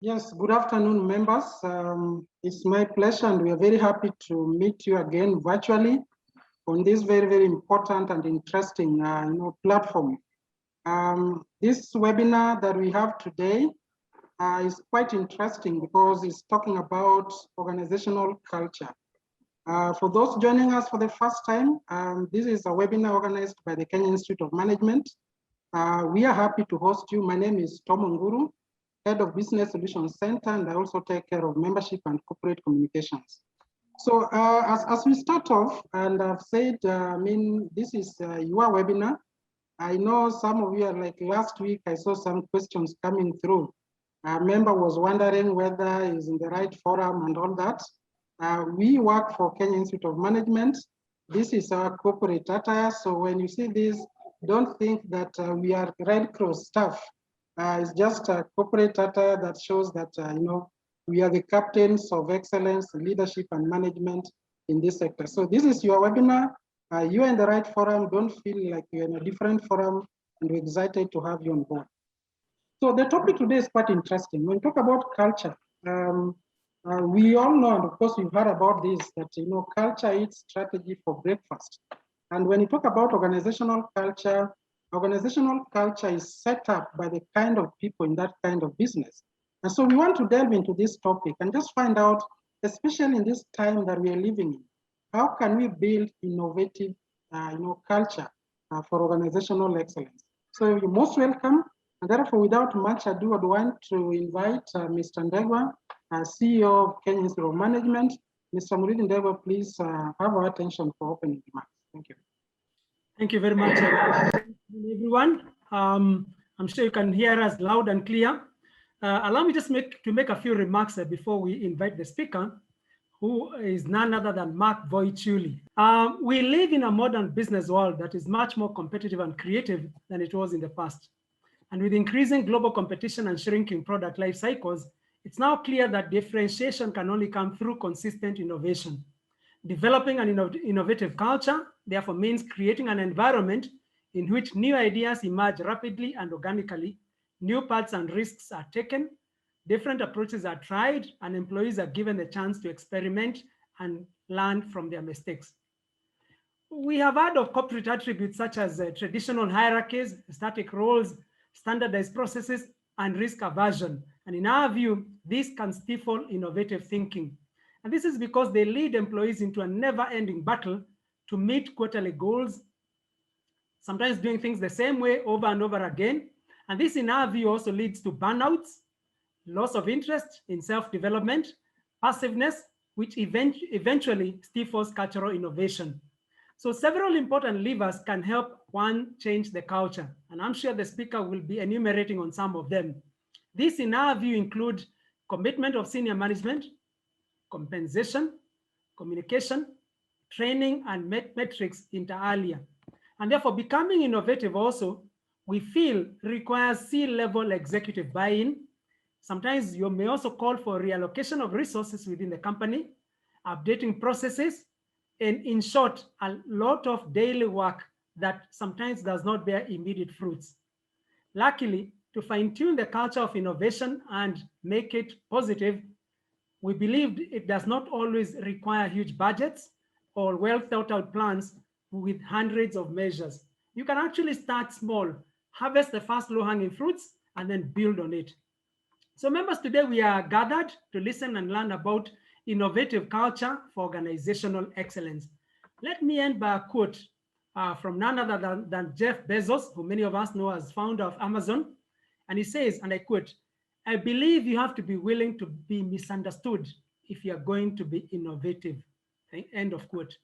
Yes, good afternoon, members. It's my pleasure, and we are very happy to meet you again virtually on this very important and interesting platform. This webinar that we have today is quite interesting because it's talking about organizational culture. For those joining us for the first time, this is a webinar organized by the Kenya Institute of Management. We are happy to host you. My name is Tom Onguru, Head of Business Solutions Center, and I also take care of membership and corporate communications. So as we start off, and I've said, this is your webinar. I know some of you are like last week, I saw some questions coming through. A member was wondering whether he's in the right forum and all that. We work for Kenya Institute of Management. This is our corporate attire. So when you see this, don't think that we are Red Cross staff. It's just a corporate attire that shows that we are the captains of excellence, leadership, and management in this sector. So this is your webinar. You are in the right forum. Don't feel like you're in a different forum, and we're excited to have you on board. So the topic today is quite interesting. When we talk about culture, we all know, and of course we've heard about this, that culture eats strategy for breakfast. And when you talk about organizational culture is set up by the kind of people in that kind of business. And so we want to delve into this topic and just find out, especially in this time that we are living in, how can we build innovative culture for organizational excellence? So you're most welcome. And therefore, without much ado, I'd want to invite Mr. Ndegwa, CEO of Kenya Institute of Management. Mr. Muridi Ndegwa, please have our attention for opening remarks. Thank you. Thank you very much, everyone. I'm sure you can hear us loud and clear. Allow me just to make a few remarks before we invite the speaker, who is none other than Mark Voichuli. We live in a modern business world that is much more competitive and creative than it was in the past. And with increasing global competition and shrinking product life cycles, it's now clear that differentiation can only come through consistent innovation. Developing an innovative culture, therefore, means creating an environment in which new ideas emerge rapidly and organically, new paths and risks are taken, different approaches are tried, and employees are given the chance to experiment and learn from their mistakes. We have heard of corporate attributes such as traditional hierarchies, static roles, standardized processes, and risk aversion. And in our view, this can stifle innovative thinking. And this is because they lead employees into a never-ending battle to meet quarterly goals, sometimes doing things the same way over and over again. And this, in our view, also leads to burnouts, loss of interest in self-development, passiveness, which eventually stifles cultural innovation. So several important levers can help one change the culture. And I'm sure the speaker will be enumerating on some of them. This, in our view, include commitment of senior management, compensation, communication, training, and metrics inter alia. And therefore, becoming innovative also, we feel, requires C-level executive buy-in. Sometimes you may also call for reallocation of resources within the company, updating processes, and in short, a lot of daily work that sometimes does not bear immediate fruits. Luckily, to fine-tune the culture of innovation and make it positive, we believed it does not always require huge budgets or well thought out plans with hundreds of measures. You can actually start small, harvest the first low-hanging fruits, and then build on it. So members, today we are gathered to listen and learn about innovative culture for organizational excellence. Let me end by a quote from none other than Jeff Bezos, who many of us know as founder of Amazon. And he says, and I quote, "I believe you have to be willing to be misunderstood if you are going to be innovative." End of quote.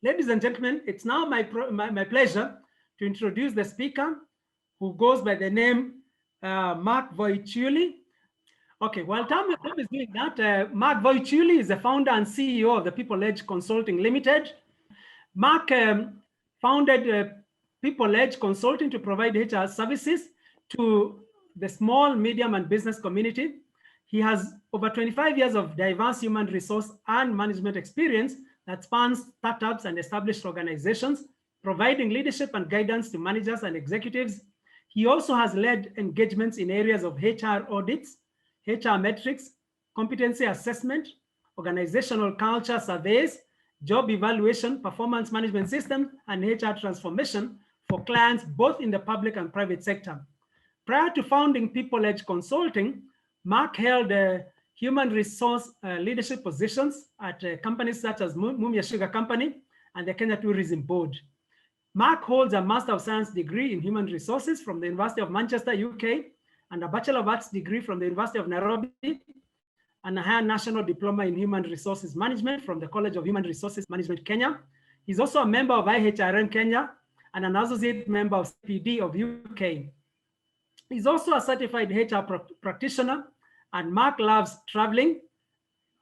Ladies and gentlemen, it's now my pleasure to introduce the speaker, who goes by the name Mark Voichuli. Okay, while Tom is doing that, Mark Voichuli is the founder and CEO of the People Edge Consulting Limited. Mark founded People Edge Consulting to provide HR services to the small, medium, and business community. He has over 25 years of diverse human resource and management experience that spans startups and established organizations, providing leadership and guidance to managers and executives. He also has led engagements in areas of HR audits, HR metrics, competency assessment, organizational culture surveys, job evaluation, performance management system, and HR transformation for clients both in the public and private sector. Prior to founding People Edge Consulting, Mark held human resource leadership positions at companies such as Mumia Sugar Company and the Kenya Tourism Board. Mark holds a Master of Science degree in Human Resources from the University of Manchester, UK, and a Bachelor of Arts degree from the University of Nairobi, and a higher national diploma in Human Resources Management from the College of Human Resources Management, Kenya. He's also a member of IHRM Kenya and an associate member of CPD of UK. He's also a certified HR practitioner, and Mark loves traveling.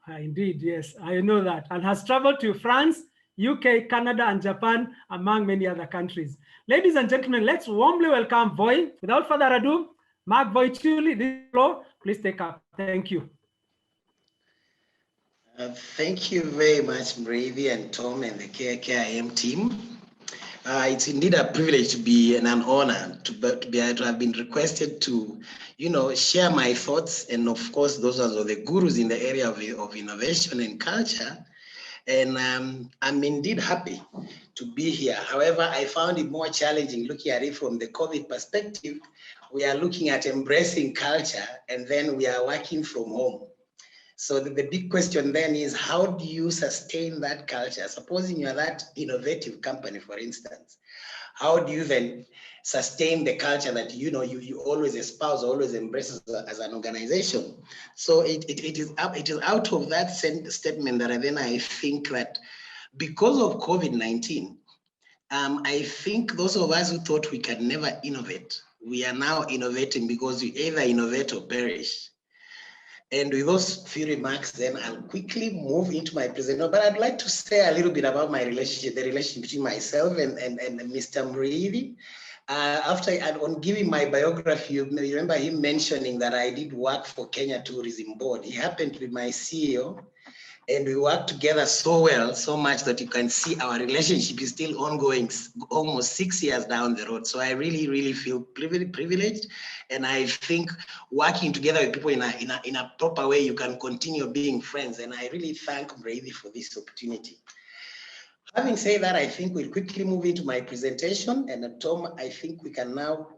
Indeed, yes, I know that, and has traveled to France, UK, Canada, and Japan, among many other countries. Ladies and gentlemen, let's warmly welcome Voi. Without further ado, Mark Voichuli, this floor, please take up. Thank you. Thank you very much, Mravi and Tom and the KKIM team. It's indeed a privilege to be and an honor to have been requested to, share my thoughts, and of course, those are the gurus in the area of innovation and culture. And I'm indeed happy to be here. However, I found it more challenging looking at it from the COVID perspective. We are looking at embracing culture, and then we are working from home. So the big question then is, how do you sustain that culture? Supposing you are that innovative company, for instance, how do you then sustain the culture that you always espouse, always embrace as an organization? So it is out of that statement that I think that because of COVID-19, I think those of us who thought we could never innovate, we are now innovating because we either innovate or perish. And with those few remarks, then I'll quickly move into my presentation. But I'd like to say a little bit about my relationship, the relationship between myself and Mr. Muriithi. On giving my biography, you remember him mentioning that I did work for Kenya Tourism Board. He happened to be my CEO, and we worked together so well, so much that you can see our relationship is still ongoing, almost 6 years down the road. So I really, really feel privileged. And I think working together with people in a proper way, you can continue being friends. And I really thank Mravi for this opportunity. Having said that, I think we'll quickly move into my presentation. And Tom, I think we can now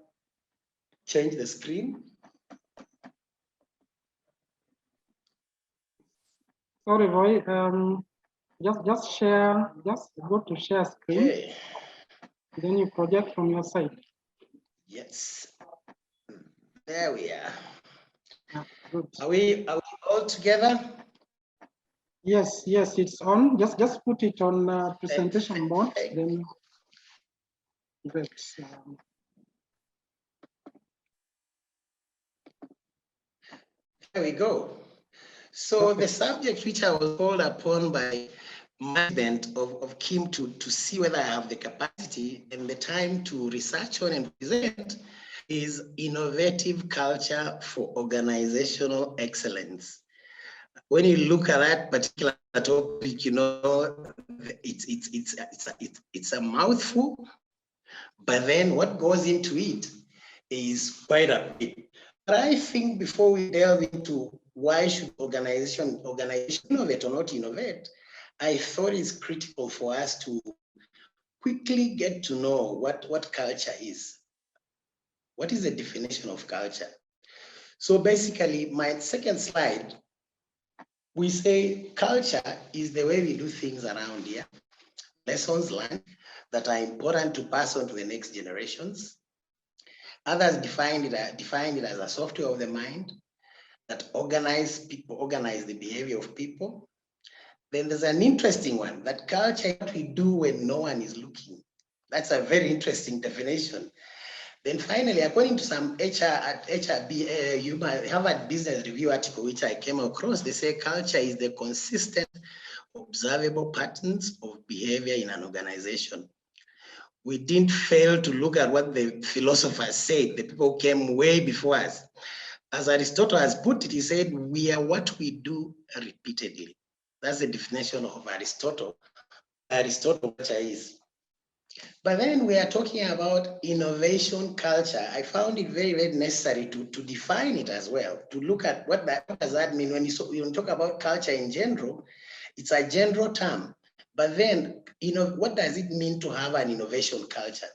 change the screen. Sorry, Roy. Just go to share screen. Okay. Then you project from your side. Yes. There we are. Good. Are we all together? Yes, it's on. Just put it on presentation mode. Then great. There we go. So the subject which I was called upon by management of Kim to see whether I have the capacity and the time to research on and present is innovative culture for organizational excellence. When you look at that particular topic, it's a mouthful, but then what goes into it is quite a bit. But I think before we delve into why should organization innovate or not innovate, I thought it's critical for us to quickly get to know what culture is. What is the definition of culture? So basically, my second slide, we say culture is the way we do things around here. Lessons learned that are important to pass on to the next generations. Others define it as a software of the mind that organize the behavior of people. Then there's an interesting one, that culture is what we do when no one is looking. That's a very interesting definition. Then finally, according to some Harvard Business Review article, which I came across, they say culture is the consistent, observable patterns of behavior in an organization. We didn't fail to look at what the philosophers said. The people came way before us. As Aristotle has put it, he said, we are what we do repeatedly. That's the definition of Aristotle. Aristotle is. But then we are talking about innovation culture. I found it very, very necessary to define it as well, to look at what does that mean. When you talk about culture in general, it's a general term. But then, what does it mean to have an innovation culture?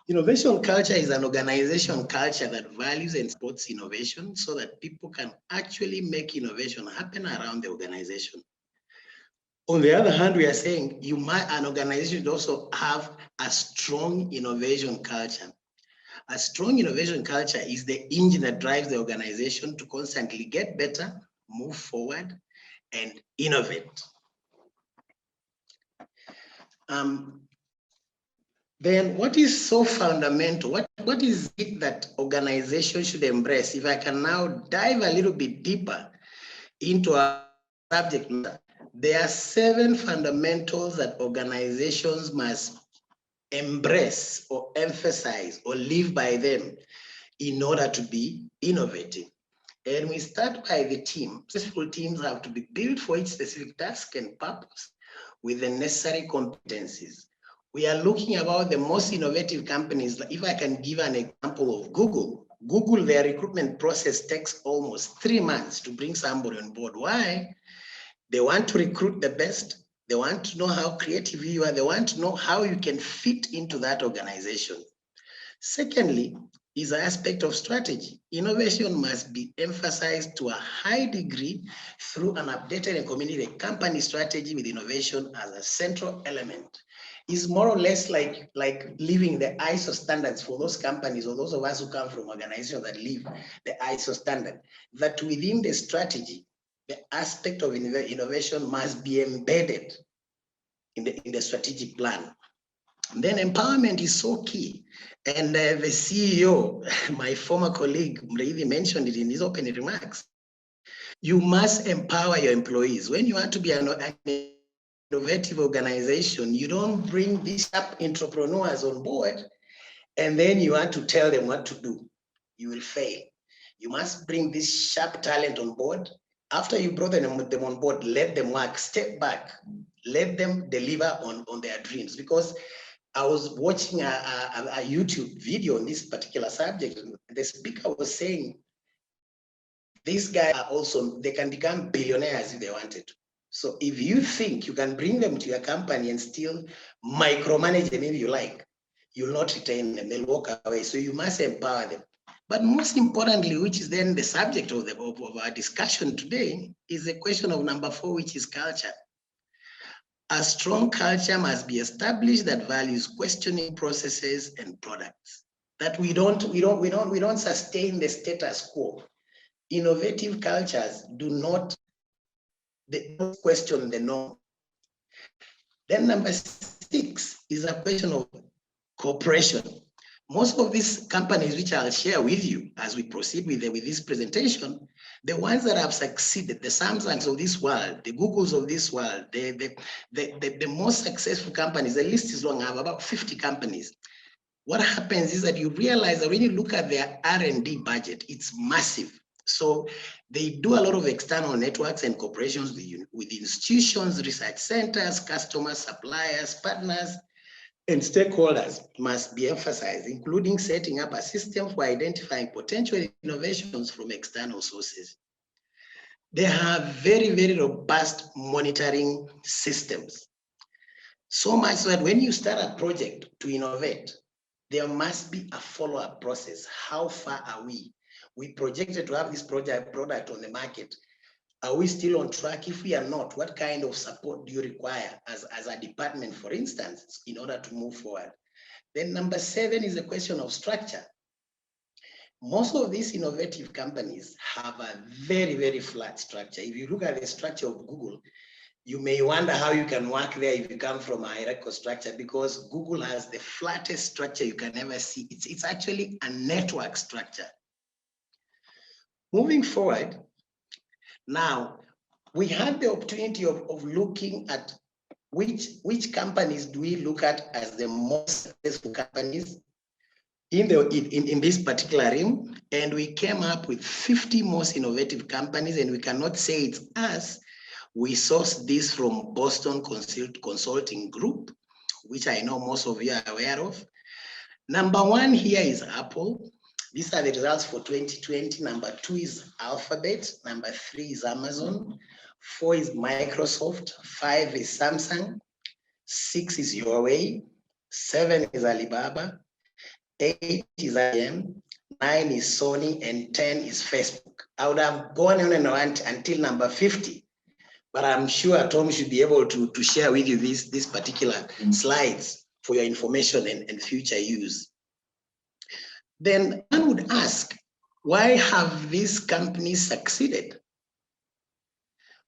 Innovation culture is an organization culture that values and supports innovation so that people can actually make innovation happen around the organization. On the other hand, we are saying an organization should also have a strong innovation culture. A strong innovation culture is the engine that drives the organization to constantly get better, move forward, and innovate. Then what is so fundamental? What is it that organizations should embrace? If I can now dive a little bit deeper into our subject matter, there are 7 fundamentals that organizations must embrace or emphasize or live by them in order to be innovative. And we start by the team. Successful teams have to be built for each specific task and purpose with the necessary competencies. We are looking about the most innovative companies. If I can give an example of Google, their recruitment process takes almost 3 months to bring somebody on board. Why? They want to recruit the best. They want to know how creative you are. They want to know how you can fit into that organization. Secondly, is an aspect of strategy. Innovation must be emphasized to a high degree through an updated and communicated company strategy with innovation as a central element. Is more or less like living the ISO standards for those companies or those of us who come from organizations that live the ISO standard, that within the strategy, the aspect of innovation must be embedded in the strategic plan. And then empowerment is so key. And the CEO, my former colleague, Mreithi, mentioned it in his opening remarks. You must empower your employees. When you want to be an innovative organization, you don't bring these sharp entrepreneurs on board and then you want to tell them what to do. You will fail. You must bring this sharp talent on board. After you brought them on board, let them work, step back, let them deliver on their dreams. Because I was watching a YouTube video on this particular subject, and the speaker was saying, these guys are also, they can become billionaires if they wanted to. So if you think you can bring them to your company and still micromanage them if you like, you'll not retain them, they'll walk away. So you must empower them. But most importantly, which is then the subject of our discussion today, is the question of number 4, which is culture. A strong culture must be established that values questioning processes and products. That we don't sustain the status quo. Innovative cultures do not question the norm. Then number 6 is a question of cooperation. Most of these companies, which I'll share with you as we proceed with this presentation, the ones that have succeeded, the Samsungs of this world, the Googles of this world, the most successful companies, the list is long, I have about 50 companies. What happens is that you realize that when you look at their R&D budget, it's massive. So they do a lot of external networks and cooperations with institutions, research centers, customers, suppliers, partners, and stakeholders must be emphasized, including setting up a system for identifying potential innovations from external sources. They have very, very robust monitoring systems. So much so that when you start a project to innovate, there must be a follow-up process. How far are we? We projected to have this product on the market. Are we still on track? If we are not, what kind of support do you require as a department, for instance, in order to move forward? Then number 7 is a question of structure. Most of these innovative companies have a very, very flat structure. If you look at the structure of Google, you may wonder how you can work there if you come from a hierarchical structure, because Google has the flattest structure you can ever see. It's actually a network structure. Moving forward, now, we had the opportunity of looking at which companies do we look at as the most successful companies in this particular realm, and we came up with 50 most innovative companies, and we cannot say it's us. We sourced this from Boston Consulting Group, which I know most of you are aware of. Number 1 here is Apple. These are the results for 2020. Number 2 is Alphabet. Number 3 is Amazon. 4 is Microsoft. 5 is Samsung. 6 is Huawei. 7 is Alibaba. 8 is IBM. 9 is Sony, and 10 is Facebook. I would have gone on and on until number 50, but I'm sure Tom should be able to share with you these particular slides for your information and future use. Then I would ask, why have these companies succeeded?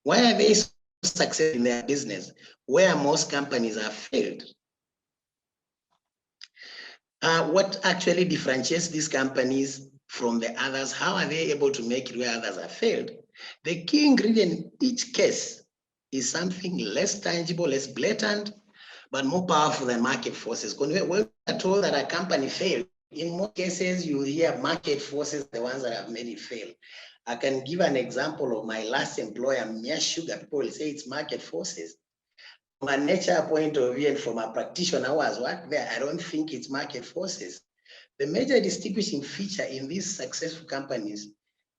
Why are they so successful in their business, where most companies have failed? What actually differentiates these companies from the others? How are they able to make it where others have failed? The key ingredient in each case is something less tangible, less blatant, but more powerful than market forces. When we are told that a company failed, in most cases, you hear market forces, the ones that have made it fail. I can give an example of my last employer, Mia Sugar. People will say it's market forces. From a nature point of view and from a practitioner who has worked there, I don't think it's market forces. The major distinguishing feature in these successful companies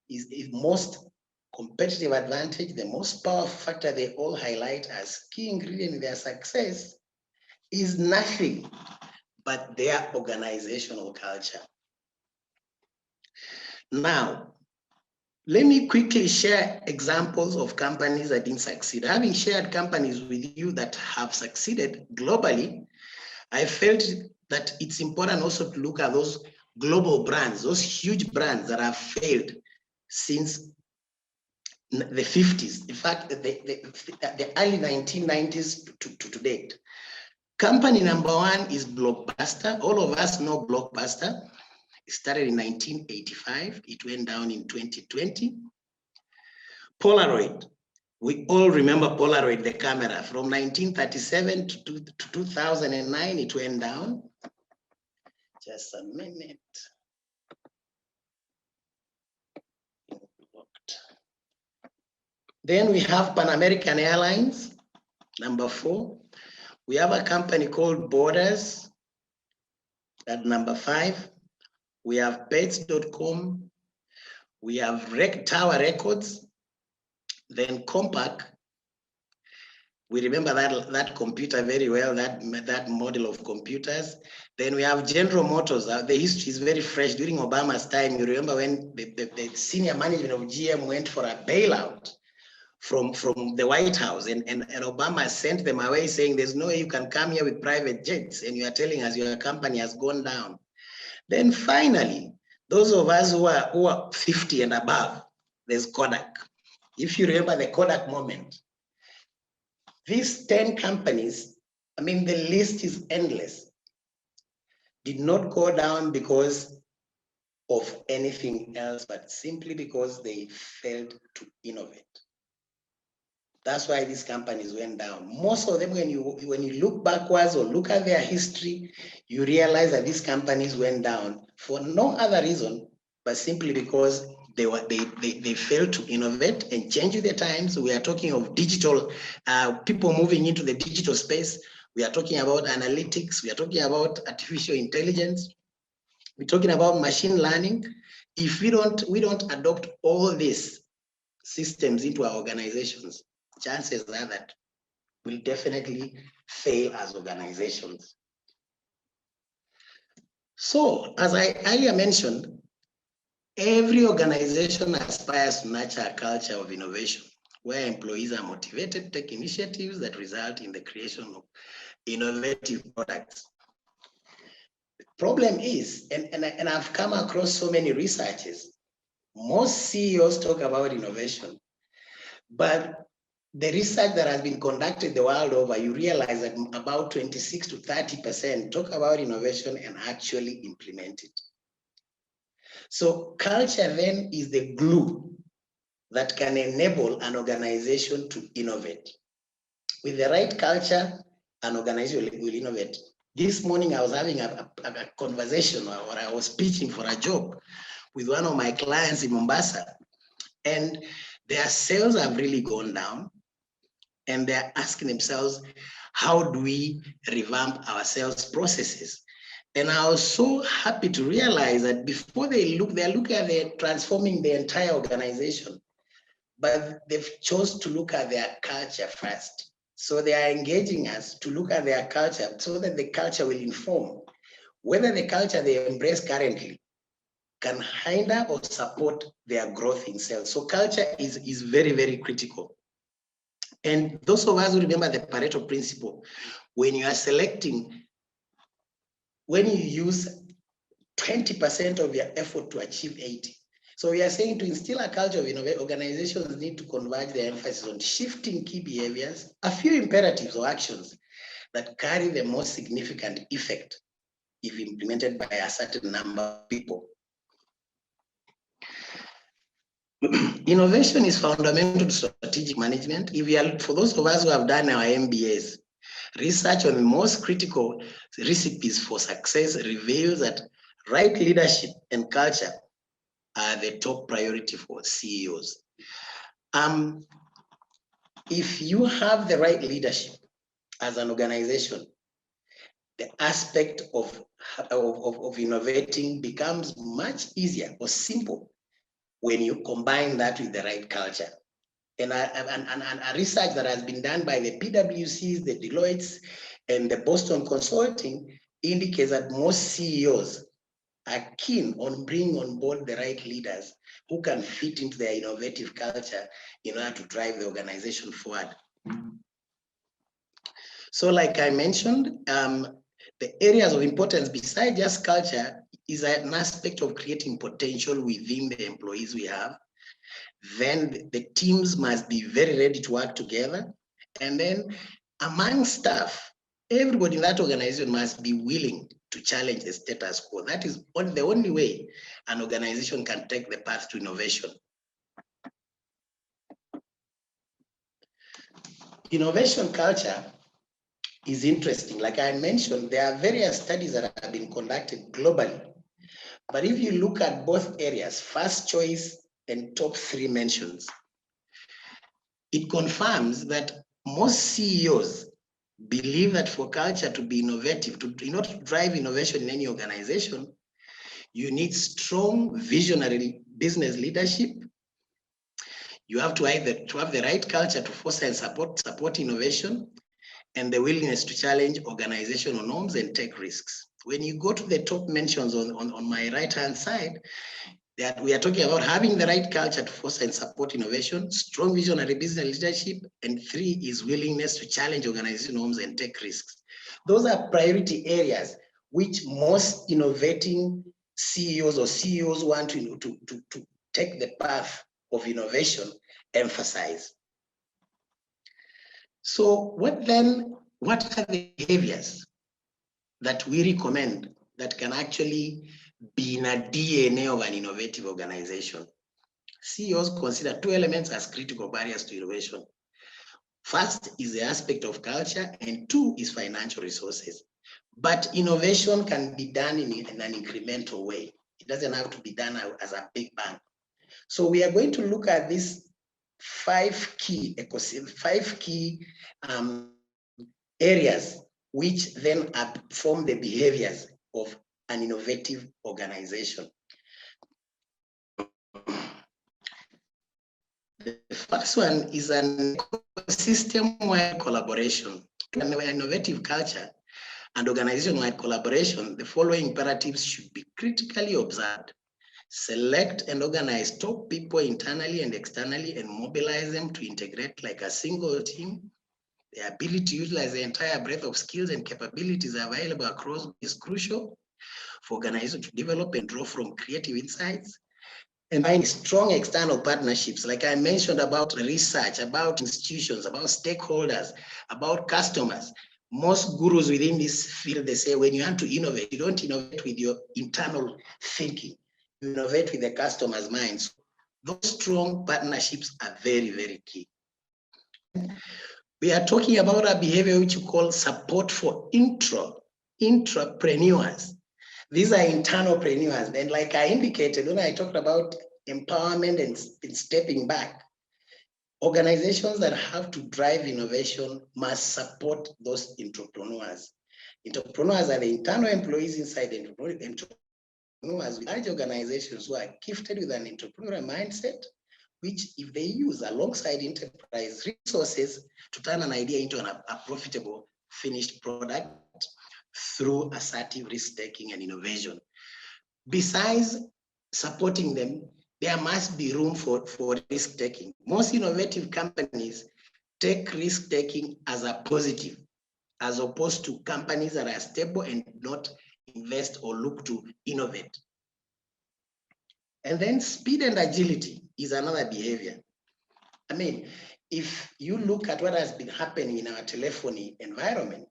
is the most competitive advantage, the most powerful factor they all highlight as key ingredient in their success is nothing but their organizational culture. Now, let me quickly share examples of companies that didn't succeed. Having shared companies with you that have succeeded globally, I felt that it's important also to look at those global brands, those huge brands that have failed since the 50s. In fact, the early 1990s to date. Company number 1 is Blockbuster. All of us know Blockbuster. It started in 1985. It went down in 2020. Polaroid. We all remember Polaroid, the camera. From 1937 to 2009, it went down. Just a minute. Then we have Pan American Airlines, number 4. We have a company called Borders, at number 5. We have Pets.com. We have Tower Records. Then Compaq. We remember that computer very well, that model of computers. Then we have General Motors. The history is very fresh. During Obama's time, you remember when the senior management of GM went for a bailout from the White House, and Obama sent them away saying, there's no way you can come here with private jets, and you are telling us your company has gone down. Then finally, those of us who are 50 and above, there's Kodak. If you remember the Kodak moment, these 10 companies, I mean, the list is endless, did not go down because of anything else, but simply because they failed to innovate. That's why these companies went down. Most of them, when you look backwards or look at their history, you realize that these companies went down for no other reason, but simply because they failed to innovate and change with the times. We are talking of digital, people moving into the digital space. We are talking about analytics. We are talking about artificial intelligence. We're talking about machine learning. If we don't adopt all these systems into our organizations, chances are that we'll definitely fail as organizations. So, as I earlier mentioned, every organization aspires to nurture a culture of innovation where employees are motivated to take initiatives that result in the creation of innovative products. The problem is, and I've come across so many researchers, most CEOs talk about innovation, but the research that has been conducted the world over, you realize that about 26 to 30% talk about innovation and actually implement it. So culture then is the glue that can enable an organization to innovate. With the right culture, an organization will innovate. This morning, I was having a conversation, or I was pitching for a job with one of my clients in Mombasa, and their sales have really gone down. and they're asking themselves, how do we revamp our sales processes? And I was so happy to realize that before they're looking at transforming the entire organization, but they've chose to look at their culture first. So they are engaging us to look at their culture so that the culture will inform whether the culture they embrace currently can hinder or support their growth in sales. So culture is very, very critical. And those of us who remember the Pareto principle, when you are selecting, when you use 20% of your effort to achieve 80. So we are saying to instill a culture of innovation, organizations need to converge their emphasis on shifting key behaviors, a few imperatives or actions that carry the most significant effect if implemented by a certain number of people. Innovation is fundamental to strategic management. If you are, for those of us who have done our MBAs, research on the most critical recipes for success reveals that right leadership and culture are the top priority for CEOs. If you have the right leadership as an organization, the aspect of innovating becomes much easier or simple when you combine that with the right culture. And a research that has been done by the PwCs, the Deloittes, and the Boston Consulting indicates that most CEOs are keen on bringing on board the right leaders who can fit into their innovative culture in order to drive the organization forward. So like I mentioned, the areas of importance besides just culture is an aspect of creating potential within the employees we have. Then the teams must be very ready to work together. And then among staff, everybody in that organization must be willing to challenge the status quo. That is the only way an organization can take the path to innovation. Innovation culture is interesting. Like I mentioned, there are various studies that have been conducted globally. But if you look at both areas, first choice and top three mentions, it confirms that most CEOs believe that for culture to be innovative, in order to drive innovation in any organization, you need strong visionary business leadership. You have to have the right culture to foster and support innovation, and the willingness to challenge organizational norms and take risks. When you go to the top mentions on my right-hand side, that we are talking about having the right culture to foster and support innovation, strong visionary business leadership, and 3 is willingness to challenge organizational norms and take risks. Those are priority areas which most innovating CEOs or CEOs want to take the path of innovation emphasize. So what are the behaviors that we recommend that can actually be in a DNA of an innovative organization? CEOs consider 2 elements as critical barriers to innovation. First is the aspect of culture, and 2 is financial resources. But innovation can be done in an incremental way. It doesn't have to be done as a big bang. So we are going to look at these 5 key areas which then form the behaviors of an innovative organization. The first one is an ecosystem-wide collaboration. An innovative culture and organization-wide collaboration, the following imperatives should be critically observed. Select and organize top people internally and externally and mobilize them to integrate like a single team. The ability to utilize the entire breadth of skills and capabilities available across is crucial for organizations to develop and draw from creative insights. And find strong external partnerships, like I mentioned about research, about institutions, about stakeholders, about customers. Most gurus within this field, they say when you want to innovate, you don't innovate with your internal thinking. You innovate with the customer's minds. Those strong partnerships are very, very key. We are talking about a behavior which we call support for intrapreneurs. These are internalpreneurs. And like I indicated when I talked about empowerment and stepping back, Organizations that have to drive innovation must support those entrepreneurs. Entrepreneurs are the internal employees inside the entrepreneurs. Large organizations who are gifted with an entrepreneurial mindset, which if they use alongside enterprise resources to turn an idea into a profitable finished product through assertive risk-taking and innovation. Besides supporting them, there must be room for risk-taking. Most innovative companies take risk-taking as a positive, as opposed to companies that are stable and not invest or look to innovate. And then speed and agility is another behavior. I mean, if you look at what has been happening in our telephony environment,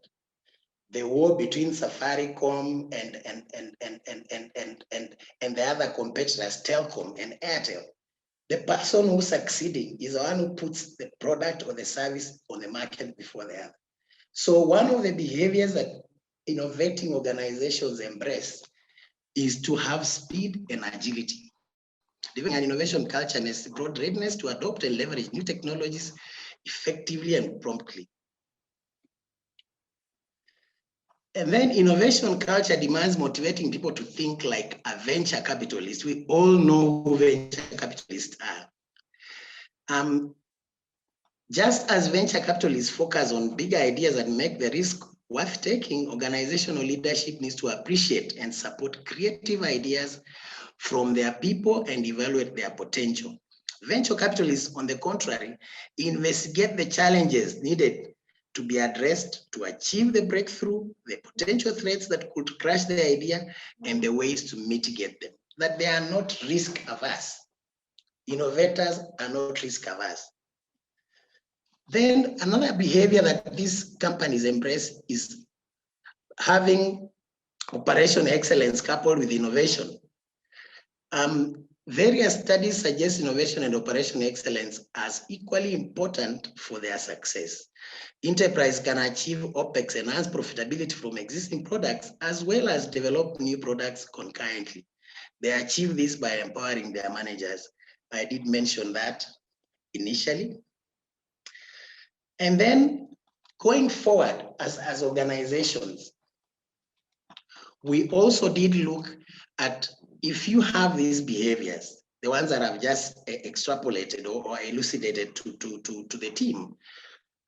the war between Safaricom and the other competitors, Telcom and Airtel, the person who's succeeding is the one who puts the product or the service on the market before the other. So one of the behaviors that innovating organizations embrace is to have speed and agility. Living an innovation culture and a broad readiness to adopt and leverage new technologies effectively and promptly. And then innovation culture demands motivating people to think like a venture capitalist. We all know who venture capitalists are. Just as venture capitalists focus on bigger ideas that make the risk worth taking, organizational leadership needs to appreciate and support creative ideas from their people and evaluate their potential. Venture capitalists, on the contrary, investigate the challenges needed to be addressed to achieve the breakthrough, the potential threats that could crush the idea, and the ways to mitigate them. That they are not risk averse. Innovators are not risk averse. Then another behavior that these companies embrace is having operational excellence coupled with innovation. Various studies suggest innovation and operational excellence as equally important for their success. Enterprise can achieve OPEX enhanced profitability from existing products as well as develop new products concurrently. They achieve this by empowering their managers. I did mention that initially. And then going forward as organizations, we also did look at if you have these behaviors, the ones that I've just extrapolated or elucidated to the team,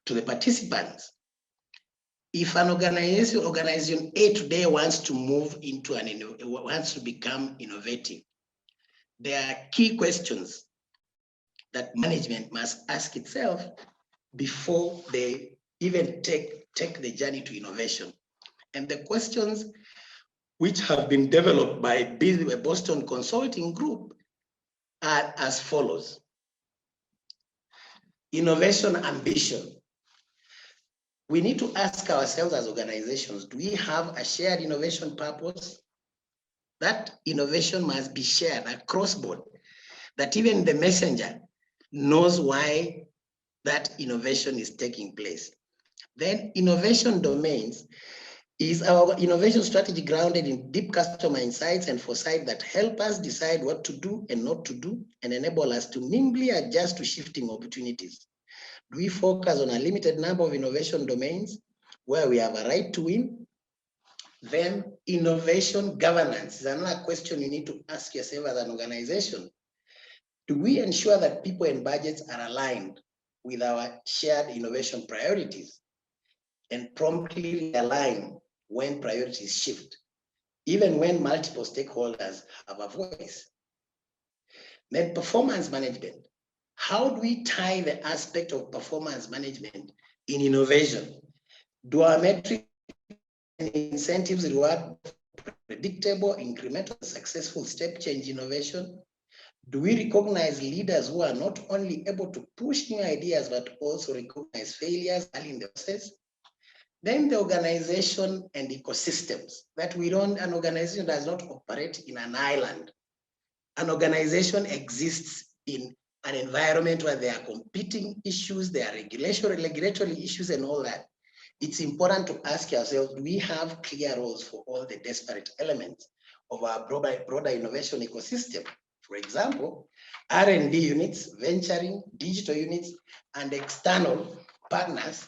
to the participants, if an organization A today wants to move into wants to become innovative, there are key questions that management must ask itself before they even take the journey to innovation. And the questions which have been developed by Boston Consulting Group are as follows. Innovation ambition. We need to ask ourselves as organizations, do we have a shared innovation purpose? That innovation must be shared across board, that even the messenger knows why that innovation is taking place. Then innovation domains is our innovation strategy grounded in deep customer insights and foresight that help us decide what to do and not to do and enable us to nimbly adjust to shifting opportunities. Do we focus on a limited number of innovation domains where we have a right to win? Then innovation governance is another question you need to ask yourself as an organization. Do we ensure that people and budgets are aligned with our shared innovation priorities and promptly align when priorities shift, even when multiple stakeholders have a voice? Then performance management. How do we tie the aspect of performance management in innovation? Do our metrics and incentives reward predictable, incremental, successful step change innovation? Do we recognize leaders who are not only able to push new ideas, but also recognize failures early in the process? Then the organization and ecosystems, that an organization does not operate in an island. An organization exists in an environment where there are competing issues, there are regulatory issues and all that. It's important to ask yourselves, do we have clear roles for all the disparate elements of our broader innovation ecosystem For example, R&D units, venturing, digital units, and external partners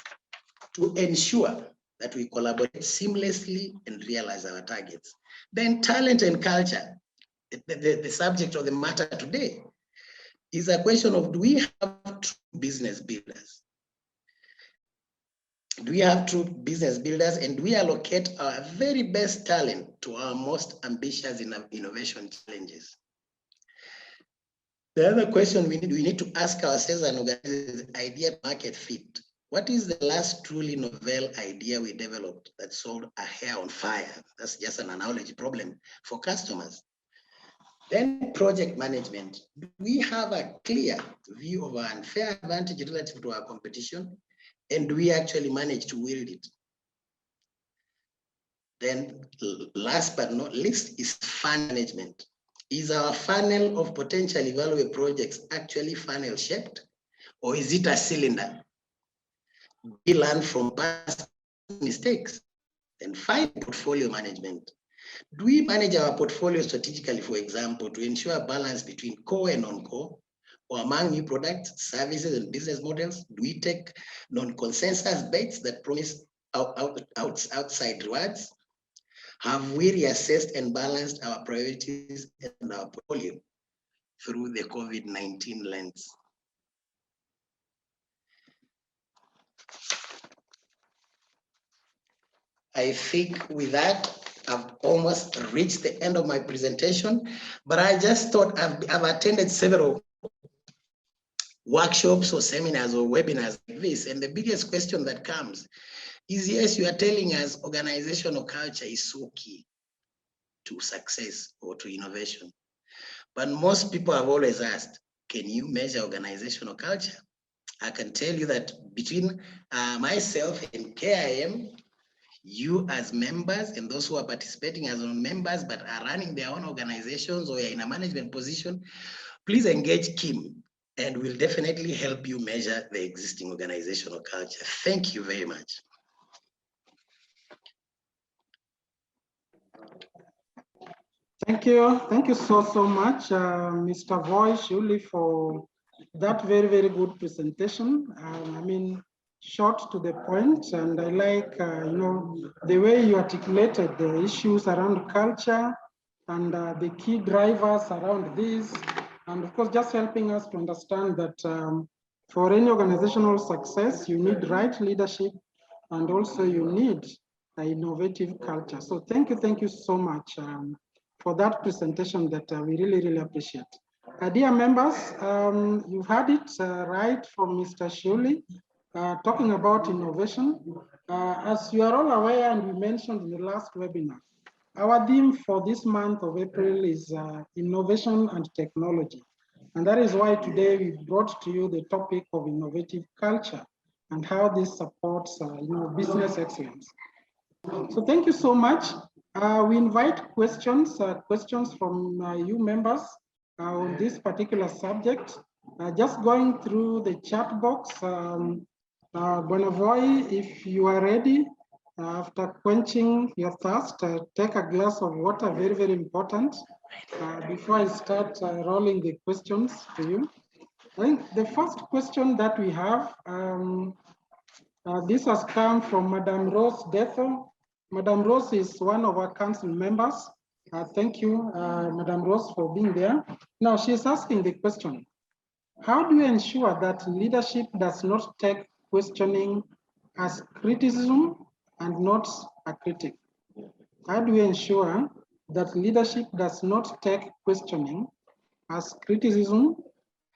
to ensure that we collaborate seamlessly and realize our targets. Then talent and culture, the subject of the matter today, is a question of, do we have true business builders? Do we have true business builders, and do we allocate our very best talent to our most ambitious innovation challenges? The other question we need to ask ourselves and organize is idea market fit. What is the last truly novel idea we developed that solved a hair on fire? That's just an analogy problem for customers. Then project management. Do we have a clear view of our unfair advantage relative to our competition? And do we actually manage to wield it? Then last but not least is fund management. Is our funnel of potentially valuable projects actually funnel shaped, or is it a cylinder? We learn from past mistakes. And finally, portfolio management. Do we manage our portfolio strategically, for example, to ensure a balance between core and non-core, or among new products, services, and business models? Do we take non-consensus bets that promise outside rewards? Have we reassessed and balanced our priorities and our portfolio through the COVID-19 lens? I think with that, I've almost reached the end of my presentation, but I just thought I've attended several workshops or seminars or webinars like this, and the biggest question that comes is, yes, you are telling us organizational culture is so key to success or to innovation, but most people have always asked, can you measure organizational culture? I can tell you that between myself and KIM, you as members and those who are participating as members but are running their own organizations or are in a management position, please engage Kim and we'll definitely help you measure the existing organizational culture. Thank you very much. Thank you so much, Mr. Voy Shuli, for that very good presentation. I mean, short to the point, and I like the way you articulated the issues around culture and the key drivers around this, and of course just helping us to understand that for any organizational success you need right leadership, and also you need an innovative culture. So thank you so much for that presentation that we really appreciate. Dear members, you've heard it right from Mr. Shuli, talking about innovation. As you are all aware, and we mentioned in the last webinar, our theme for this month of April is innovation and technology. And that is why today we brought to you the topic of innovative culture and how this supports business excellence. So thank you so much. We invite questions from you members on this particular subject. Just going through the chat box. Bonavoy, if you are ready, after quenching your thirst, take a glass of water, very important, before I start rolling the questions to you. I think the first question that we have, this has come from Madame Rose Detho. Madame Rose is one of our council members. Thank you, Madame Rose, for being there. Now she's asking the question, how do you ensure that leadership does not take questioning as criticism and not a critic? How do we ensure that leadership does not take questioning as criticism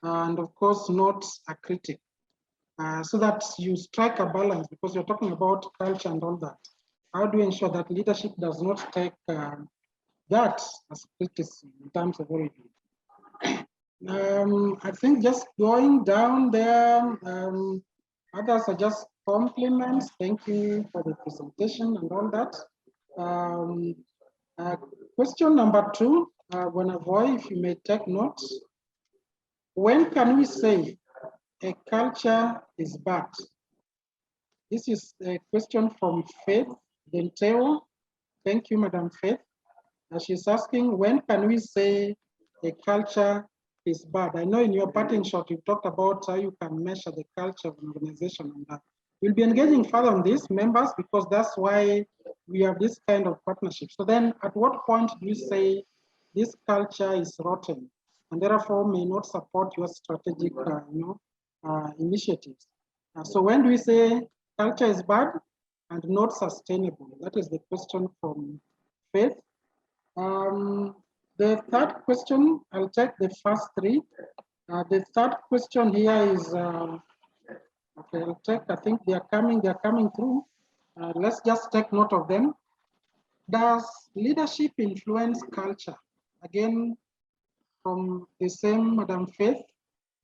and of course not a critic? So that you strike a balance, because you're talking about culture and all that. How do we ensure that leadership does not take that as criticism in terms of what we do? I think just going down there, others are just compliments. Thank you for the presentation and all that. Question number 2, Bonavoy, if you may take notes. When can we say a culture is bad? This is a question from Faith Denteo. Thank you, Madam Faith. She's asking, when can we say a culture is bad. I know in your parting shot, you talked about how you can measure the culture of an organization, and we'll be engaging further on this, members, because that's why we have this kind of partnership. So then at what point do you say this culture is rotten and therefore may not support your strategic initiatives? So when do we say culture is bad and not sustainable? That is the question from Faith. The third question, I'll take the first three. The third question here is, okay, I'll take, I think they're coming through. Let's just take note of them. Does leadership influence culture? Again, from the same Madam Faith,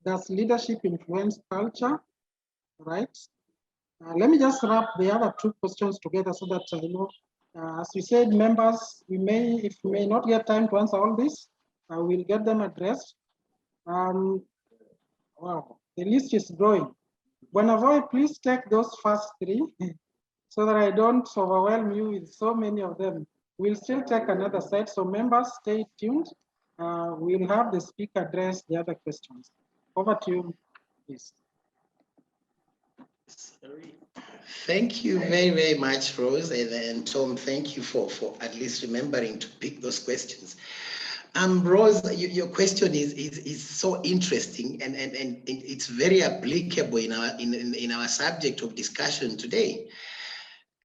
does leadership influence culture? Right. Let me just wrap the other two questions together so that I know. As we said, members, if we may not get time to answer all this, we'll get them addressed. Wow, the list is growing. Bonavoy, please take those first three so that I don't overwhelm you with so many of them. We'll still take another set, so members, stay tuned. We'll have the speaker address the other questions. Over to you, please. Sorry. Thank you very, very much, Rose, and Tom, thank you for at least remembering to pick those questions. Rose, your question is so interesting and it's very applicable in our subject of discussion today.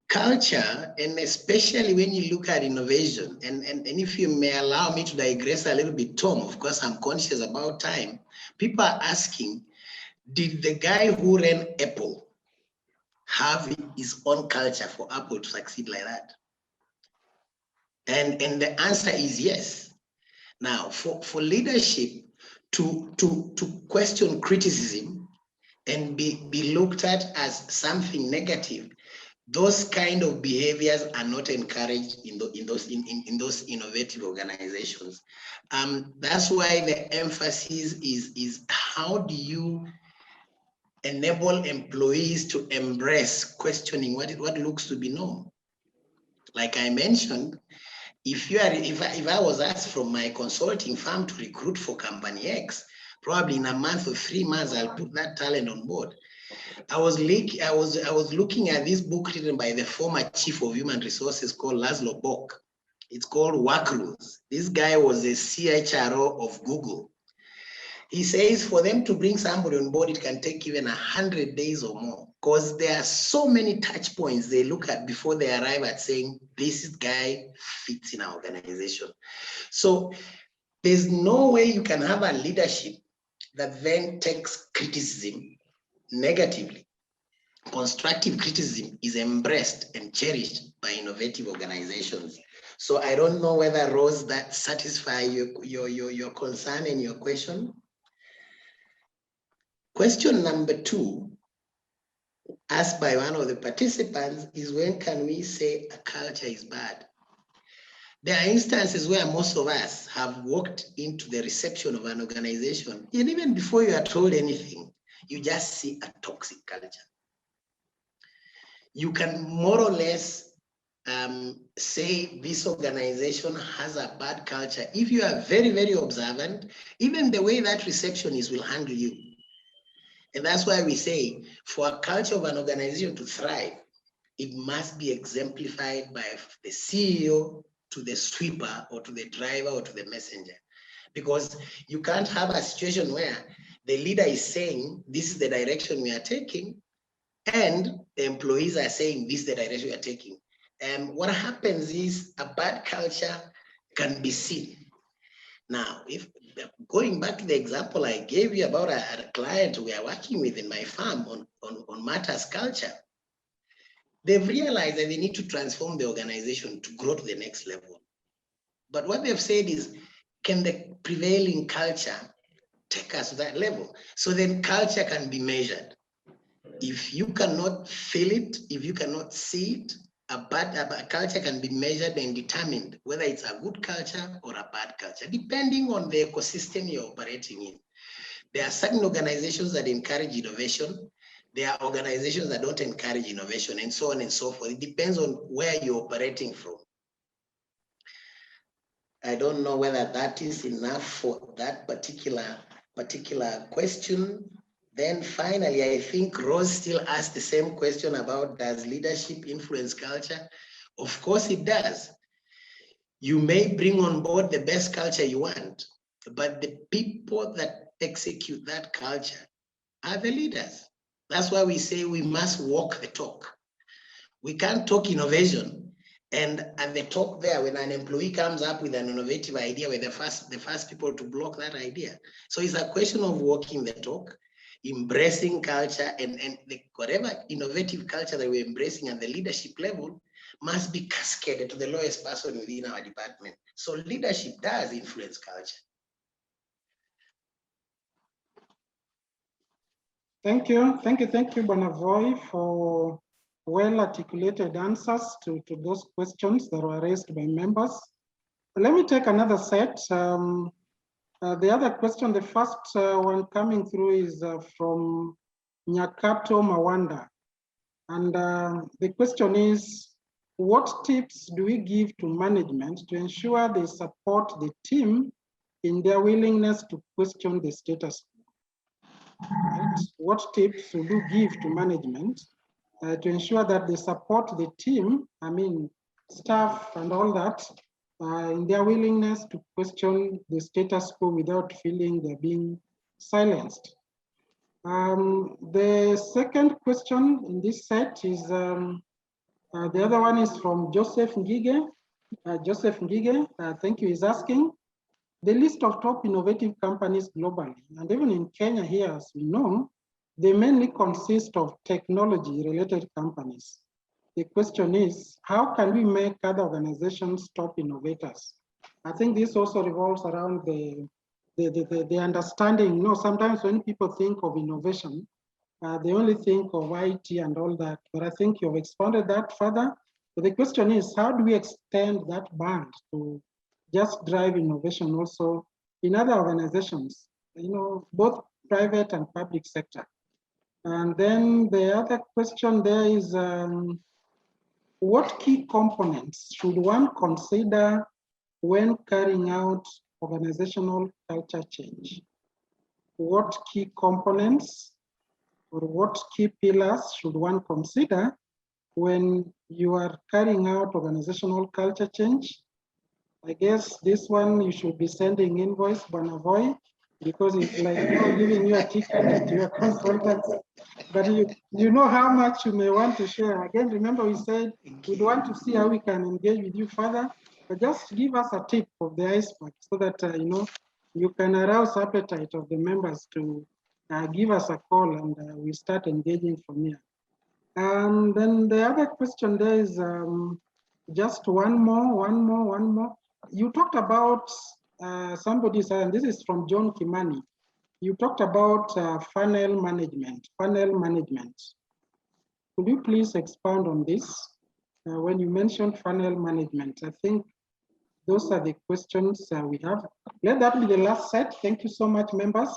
Culture, and especially when you look at innovation, and if you may allow me to digress a little bit, Tom, of course, I'm conscious about time. People are asking, did the guy who ran Apple have his own culture for Apple to succeed like that? And the answer is yes. Now, for leadership to question criticism and be looked at as something negative, those kind of behaviors are not encouraged in those innovative organizations. That's why the emphasis is how do you enable employees to embrace questioning what looks to be normal. Like I mentioned, if I was asked from my consulting firm to recruit for company X, probably in a month or 3 months, I'll put that talent on board. I was looking at this book written by the former chief of human resources called Laszlo Bock. It's called Work Rules. This guy was a CHRO of Google. He says for them to bring somebody on board, it can take even 100 days or more, because there are so many touch points they look at before they arrive at saying, this guy fits in our organization. So there's no way you can have a leadership that then takes criticism negatively. Constructive criticism is embraced and cherished by innovative organizations. So I don't know whether, Rose, that satisfies your concern and your question. Question number 2, asked by one of the participants, is when can we say a culture is bad? There are instances where most of us have walked into the reception of an organization, and even before you are told anything, you just see a toxic culture. You can more or less say this organization has a bad culture if you are very, very observant. Even the way that receptionist will handle you. And that's why we say for a culture of an organization to thrive, it must be exemplified by the CEO to the sweeper or to the driver or to the messenger. Because you can't have a situation where the leader is saying, this is the direction we are taking, and the employees are saying, this is the direction we are taking. And what happens is a bad culture can be seen. Now, if going back to the example I gave you about a client we are working with in my firm on matters culture, they've realized that they need to transform the organization to grow to the next level. But what they've said is, can the prevailing culture take us to that level? So then culture can be measured. If you cannot feel it, if you cannot see it, a culture can be measured and determined whether it's a good culture or a bad culture, depending on the ecosystem you're operating in. There are certain organizations that encourage innovation. There are organizations that don't encourage innovation, and so on and so forth. It depends on where you're operating from. I don't know whether that is enough for that particular question. Then finally, I think Rose still asked the same question about, does leadership influence culture? Of course it does. You may bring on board the best culture you want, but the people that execute that culture are the leaders. That's why we say we must walk the talk. We can't talk innovation and at the talk there, when an employee comes up with an innovative idea, we're the first people to block that idea. So it's a question of walking the talk, embracing culture, and whatever innovative culture that we're embracing at the leadership level must be cascaded to the lowest person within our department. So leadership does influence culture. Thank you, Bonavoy, for well-articulated answers to those questions that were raised by members. Let me take another set. The other question, the first one coming through is from Nyakato Mawanda. And the question is, what tips do we give to management to ensure they support the team in their willingness to question the status quo? Right? What tips would you give to management to ensure that they support the team, I mean, staff and all that, in their willingness to question the status quo without feeling they're being silenced? The second question in this set is, the other one is from Joseph Ngige. Thank you, is asking, the list of top innovative companies globally, and even in Kenya here, as we know, they mainly consist of technology-related companies. The question is, how can we make other organizations top innovators? I think this also revolves around the understanding. You know, sometimes when people think of innovation, they only think of IT and all that, but I think you've expanded that further. But the question is, how do we extend that band to just drive innovation also in other organizations, you know, both private and public sector? And then the other question there is, what key components should one consider when carrying out organizational culture change? What key components or what key pillars should one consider when you are carrying out organizational culture change? I guess this one you should be sending invoice, Bonavoy, because it's like, you know, giving you a ticket to your consultants. But you know how much you may want to share. Again, remember we said we'd want to see how we can engage with you further, but just give us a tip of the iceberg so that, you know, you can arouse appetite of the members to give us a call and we start engaging from here. And then the other question there is just one more. You talked about somebody said, and this is from John Kimani. You talked about funnel management. Could you please expound on this? When you mentioned funnel management, I think those are the questions we have. Let that be the last set. Thank you so much, members.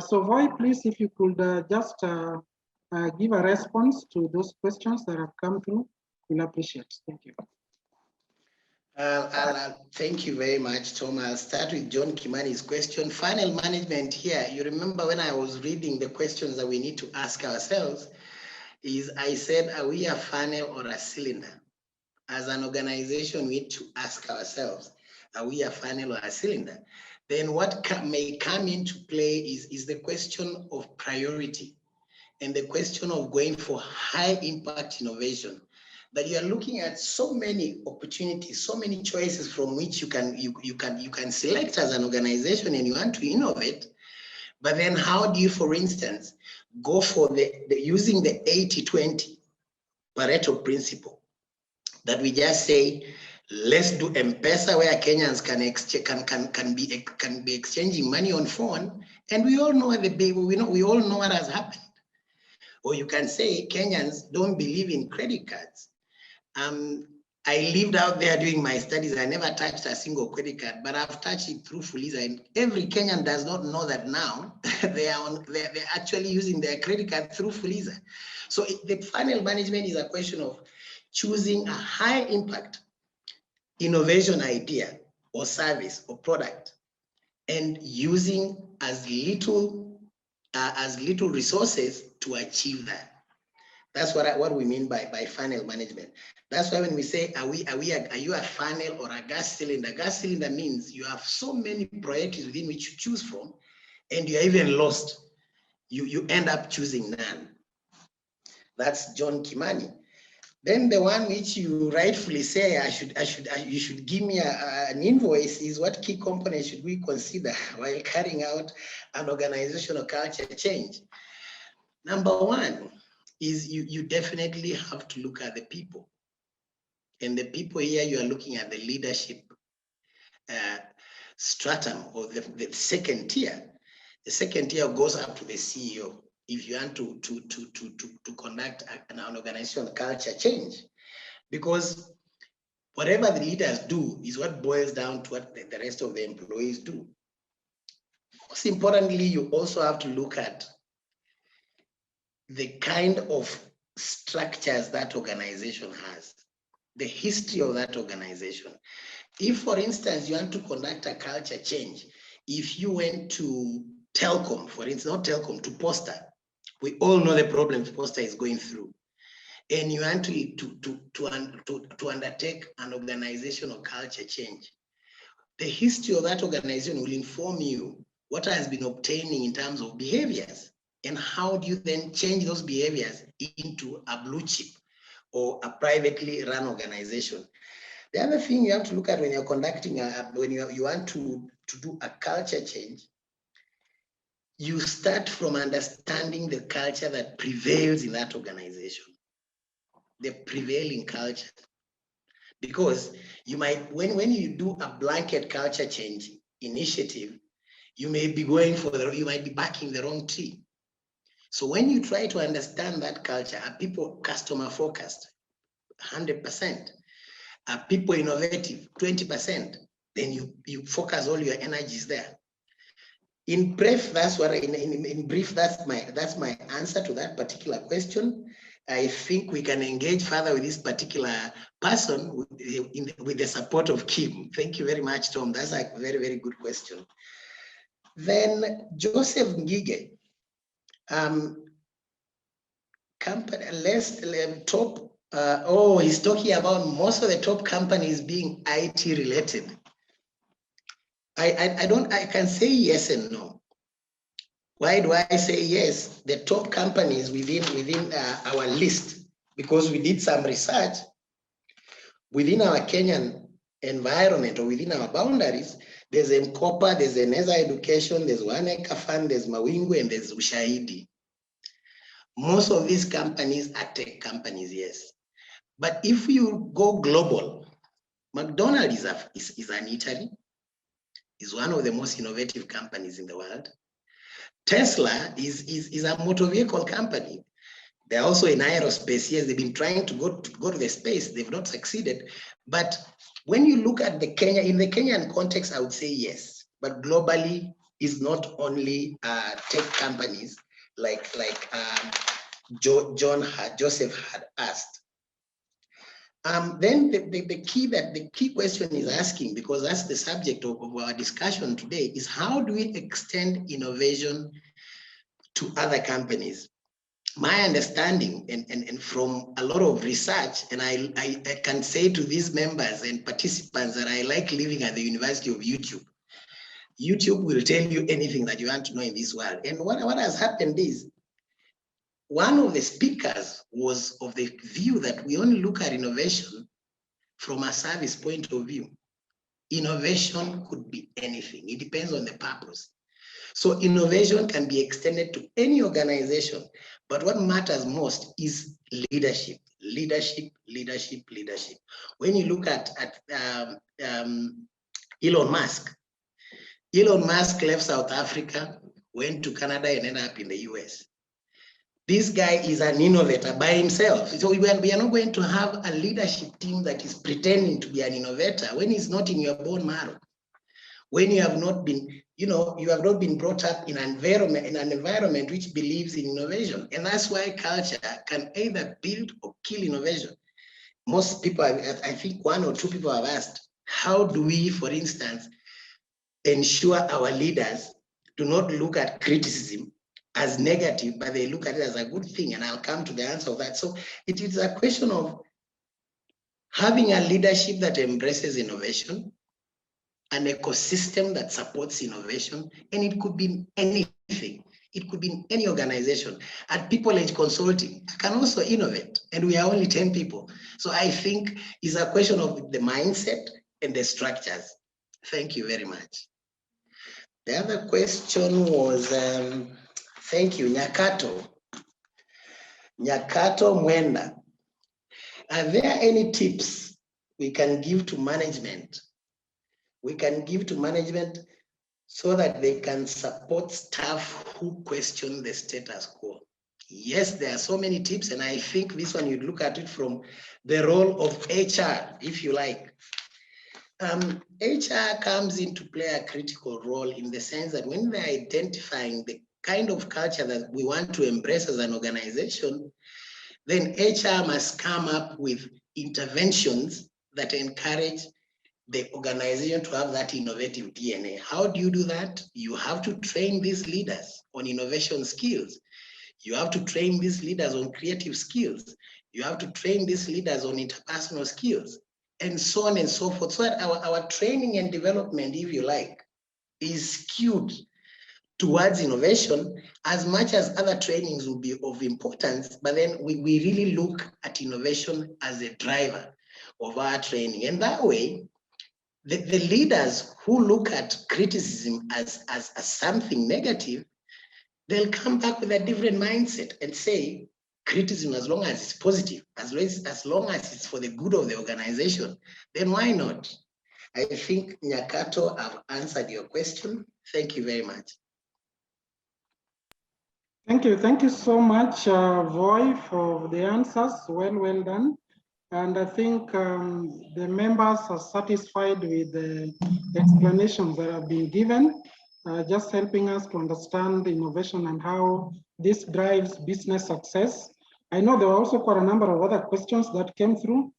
So Voy, please, if you could just give a response to those questions that have come through, we'll appreciate. Thank you. Thank you very much, Tom. I'll start with John Kimani's question. Funnel management here, you remember when I was reading the questions that we need to ask ourselves, is I said, are we a funnel or a cylinder? As an organization, we need to ask ourselves, are we a funnel or a cylinder? Then what may come into play is the question of priority and the question of going for high impact innovation. That you are looking at so many opportunities, so many choices from which you can select as an organization and you want to innovate. But then how do you, for instance, go for using the 80-20 Pareto principle, that we just say, let's do M-Pesa where Kenyans can be exchanging money on phone, and we all know we all know what has happened. Or you can say Kenyans don't believe in credit cards. I lived out there doing my studies. I never touched a single credit card, but I've touched it through Fuliza. And every Kenyan does not know that now they're actually using their credit card through Fuliza. So the funnel management is a question of choosing a high impact innovation idea or service or product, and using as little resources to achieve that. That's what we mean by funnel management. That's why when we say, are you a funnel or a gas cylinder? Gas cylinder means you have so many priorities within which you choose from, and you're even lost. You end up choosing none. That's John Kimani. Then the one which you rightfully say, you should give me an invoice, is what key components should we consider while carrying out an organizational culture change? Number one is you definitely have to look at the people. And the people here, you are looking at the leadership stratum, or the second tier. The second tier goes up to the CEO. If you want to conduct an organizational culture change, because whatever the leaders do is what boils down to what the rest of the employees do. Most importantly, you also have to look at the kind of structures that organization has, the history of that organization. If, for instance, you want to conduct a culture change, if you went to Telkom, for instance, not Telkom, to Posta, we all know the problems Posta is going through, and you want to undertake an organizational culture change, the history of that organization will inform you what has been obtaining in terms of behaviors, and how do you then change those behaviors into a blue chip or a privately run organization. The other thing you have to look at when you're conducting, when you want to do a culture change, you start from understanding the culture that prevails in that organization, the prevailing culture. Because you might, when you do a blanket culture change initiative, you may be you might be backing the wrong tree. So when you try to understand that culture, are people customer focused, 100%? Are people innovative, 20%? Then you focus all your energies there. In brief, that's what in brief, that's my answer to that particular question. I think we can engage further with this particular person with the support of Kim. Thank you very much, Tom. That's a very, very good question. Then Joseph Ngige, company top. He's talking about most of the top companies being IT related. I can say yes and no. Why do I say yes? The top companies within our list, because we did some research within our Kenyan environment or within our boundaries. There's Mkopa, there's Eneza Education, there's One Acre Fund, there's Mawingu, and there's Ushahidi. Most of these companies are tech companies, yes. But if you go global, McDonald's is an Italy, is one of the most innovative companies in the world. Tesla is a motor vehicle company. They're also in aerospace. Yes, they've been trying to go to the space. They've not succeeded. But when you look at in the Kenyan context, I would say yes. But globally, it's not only tech companies like Joseph had asked. Then the key question is asking, because that's the subject of our discussion today, is how do we extend innovation to other companies? My understanding, and from a lot of research, and I can say to these members and participants that I like living at the University of YouTube. YouTube will tell you anything that you want to know in this world. And what has happened is, one of the speakers was of the view that we only look at innovation from a service point of view. Innovation could be anything. It depends on the purpose. So innovation can be extended to any organization, but what matters most is leadership, leadership, leadership, leadership. When you look at Elon Musk left South Africa, went to Canada, and ended up in the US. This guy is an innovator by himself. So we are not going to have a leadership team that is pretending to be an innovator when it's not in your bone marrow. When you have not been, you have not been brought up in an environment which believes in innovation. And that's why culture can either build or kill innovation. Most people, I think one or two people have asked, how do we, for instance, ensure our leaders do not look at criticism as negative, but they look at it as a good thing? And I'll come to the answer of that. So it is a question of having a leadership that embraces innovation, an ecosystem that supports innovation, and it could be anything. It could be in any organization. At People Age Consulting, I can also innovate, and we are only 10 people. So I think it's a question of the mindset and the structures. Thank you very much. The other question was, thank you, Nyakato Mwenda. Are there any tips we can give to management? So that they can support staff who question the status quo. Yes, there are so many tips, and I think this one you'd look at it from the role of HR, if you like. HR comes into play a critical role in the sense that when they're identifying the kind of culture that we want to embrace as an organization, then HR must come up with interventions that encourage the organization to have that innovative DNA. How do you do that? You have to train these leaders on innovation skills. You have to train these leaders on creative skills. You have to train these leaders on interpersonal skills, and so on and so forth. So that our training and development, if you like, is skewed towards innovation as much as other trainings will be of importance, but then we really look at innovation as a driver of our training. And that way, the leaders who look at criticism as something negative, they'll come back with a different mindset and say, criticism, as long as it's positive, as long as it's for the good of the organization, then why not? I think, Nyakato, I've answered your question. Thank you very much. Thank you so much, Voy, for the answers. Well done. And I think the members are satisfied with the explanations that have been given, just helping us to understand innovation and how this drives business success. I know there were also quite a number of other questions that came through.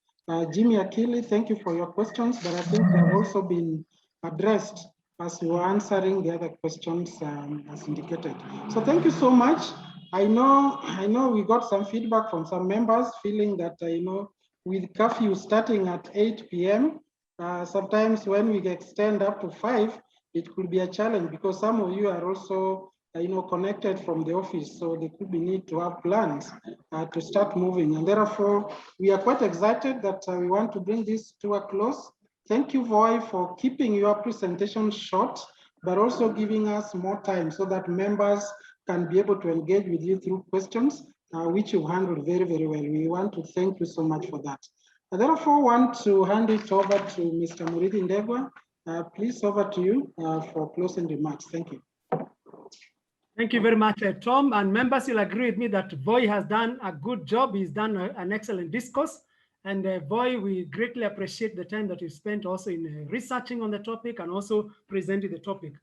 Jimmy Akili, thank you for your questions, but I think they have also been addressed as you were answering the other questions as indicated. So thank you so much. I know we got some feedback from some members feeling that, with curfew starting at 8 p.m., sometimes when we extend up to 5, it could be a challenge because some of you are also, connected from the office. So there could be need to have plans to start moving. And therefore, we are quite excited that we want to bring this to a close. Thank you, Voy, for keeping your presentation short, but also giving us more time so that members can be able to engage with you through questions, which you handled very, very well. We want to thank you so much for that. I therefore want to hand it over to Mr. Murithi Ndegwa. Please, over to you for closing remarks. Thank you. Thank you very much, Tom. And members will agree with me that Voy has done a good job. He's done an excellent discourse. And Voy, we greatly appreciate the time that you spent also in researching on the topic and also presenting the topic.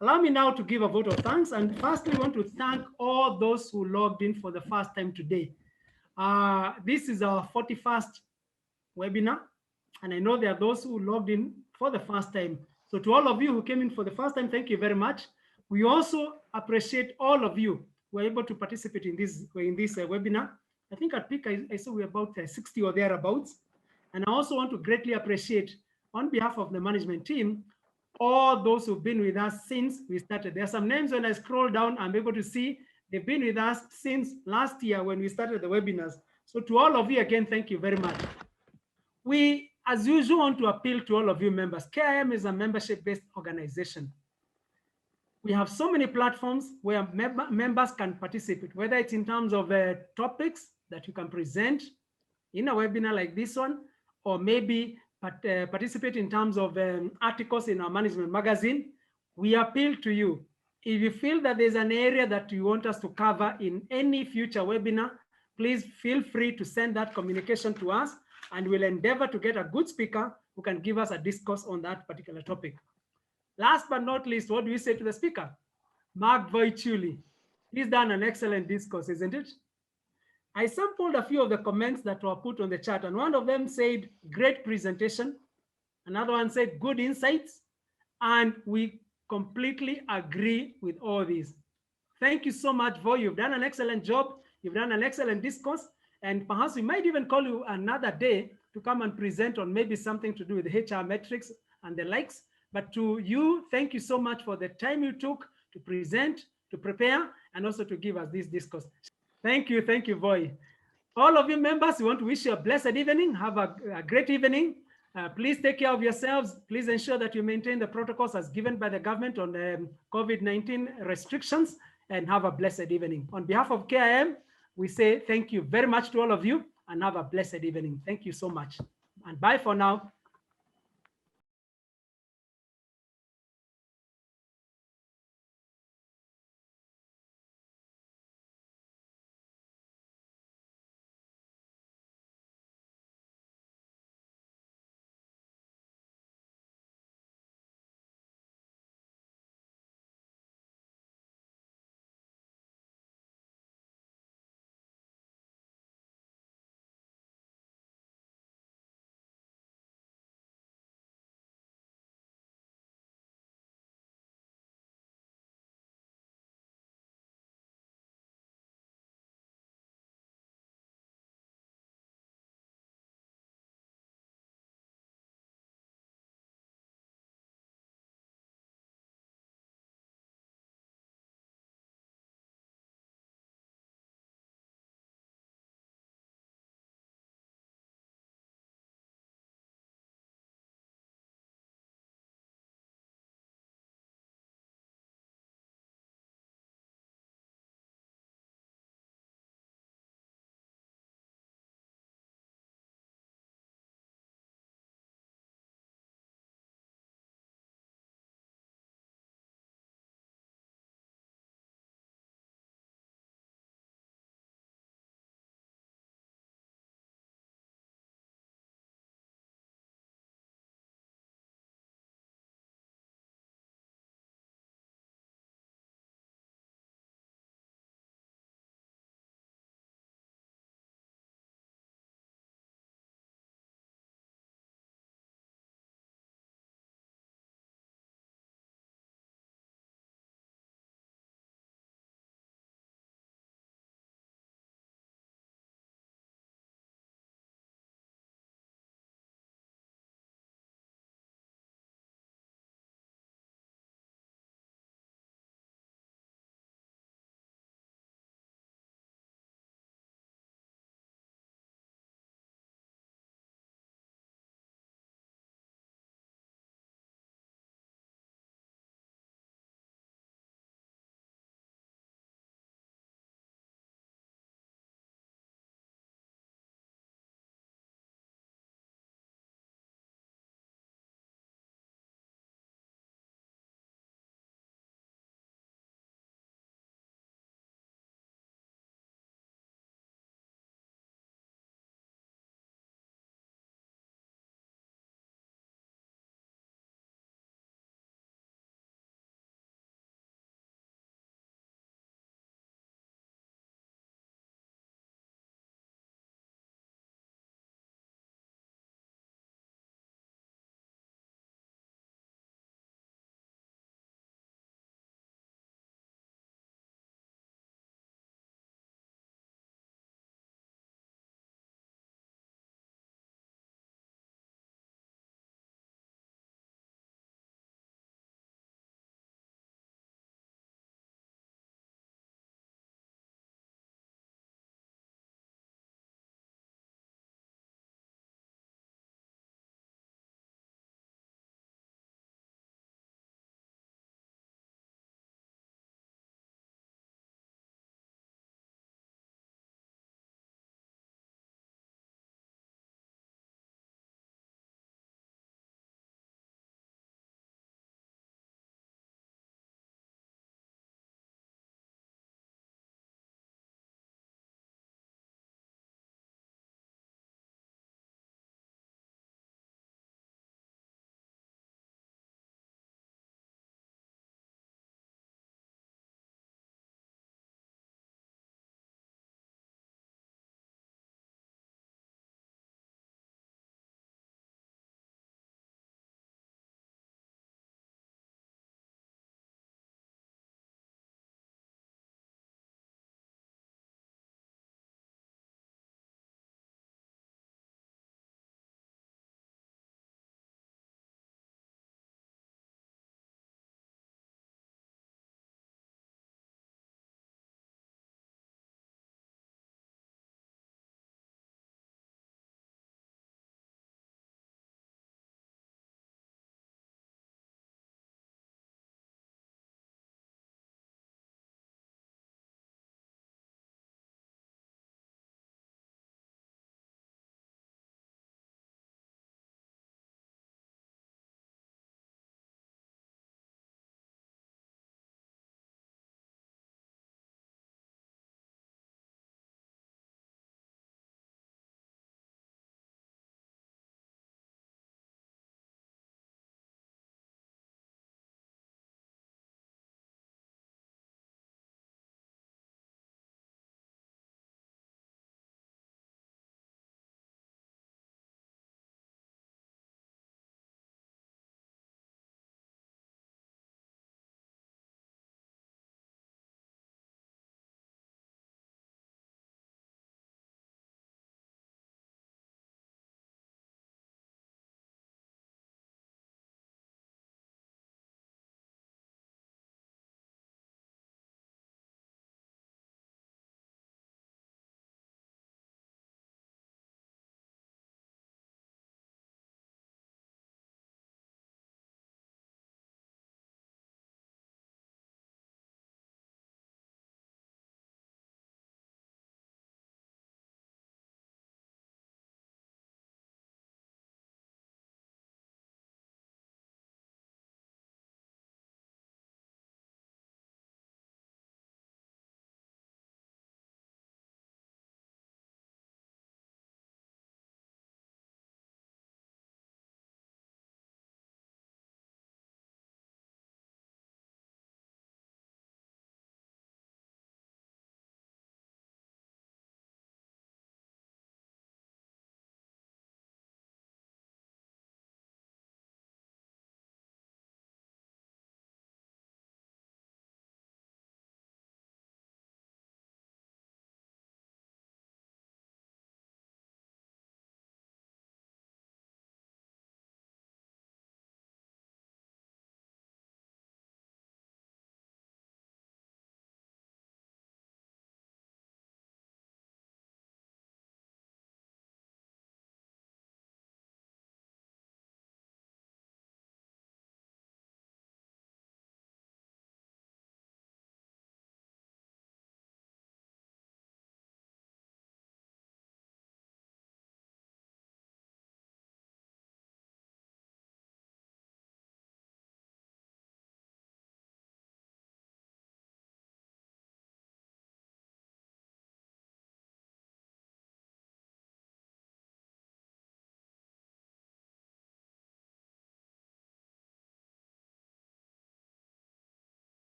Allow me now to give a vote of thanks. And firstly, we want to thank all those who logged in for the first time today. This is our 41st webinar. And I know there are those who logged in for the first time. So to all of you who came in for the first time, thank you very much. We also appreciate all of you who are able to participate in this webinar. I think at peak, I saw we're about 60 or thereabouts. And I also want to greatly appreciate, on behalf of the management team, all those who've been with us since we started. There are some names when I scroll down, I'm able to see they've been with us since last year when we started the webinars. So to all of you again, thank you very much. We, as usual, want to appeal to all of you members. KIM is a membership-based organization. We have so many platforms where members can participate, whether it's in terms of topics that you can present in a webinar like this one, or maybe participate in terms of articles in our management magazine. We appeal to you. If you feel that there's an area that you want us to cover in any future webinar, please feel free to send that communication to us, and we'll endeavor to get a good speaker who can give us a discourse on that particular topic. Last but not least, what do we say to the speaker? Mark Voichuli. He's done an excellent discourse, isn't it? I sampled a few of the comments that were put on the chat, and one of them said, great presentation. Another one said good insights. And we completely agree with all these. Thank you so much, Voy. You've done an excellent job. You've done an excellent discourse. And perhaps we might even call you another day to come and present on maybe something to do with HR metrics and the likes. But to you, thank you so much for the time you took to present, to prepare, and also to give us this discourse. Thank you, Voy. All of you members, we want to wish you a blessed evening. Have a great evening. Please take care of yourselves. Please ensure that you maintain the protocols as given by the government on COVID-19 restrictions, and have a blessed evening. On behalf of KIM, we say thank you very much to all of you and have a blessed evening. Thank you so much. And bye for now.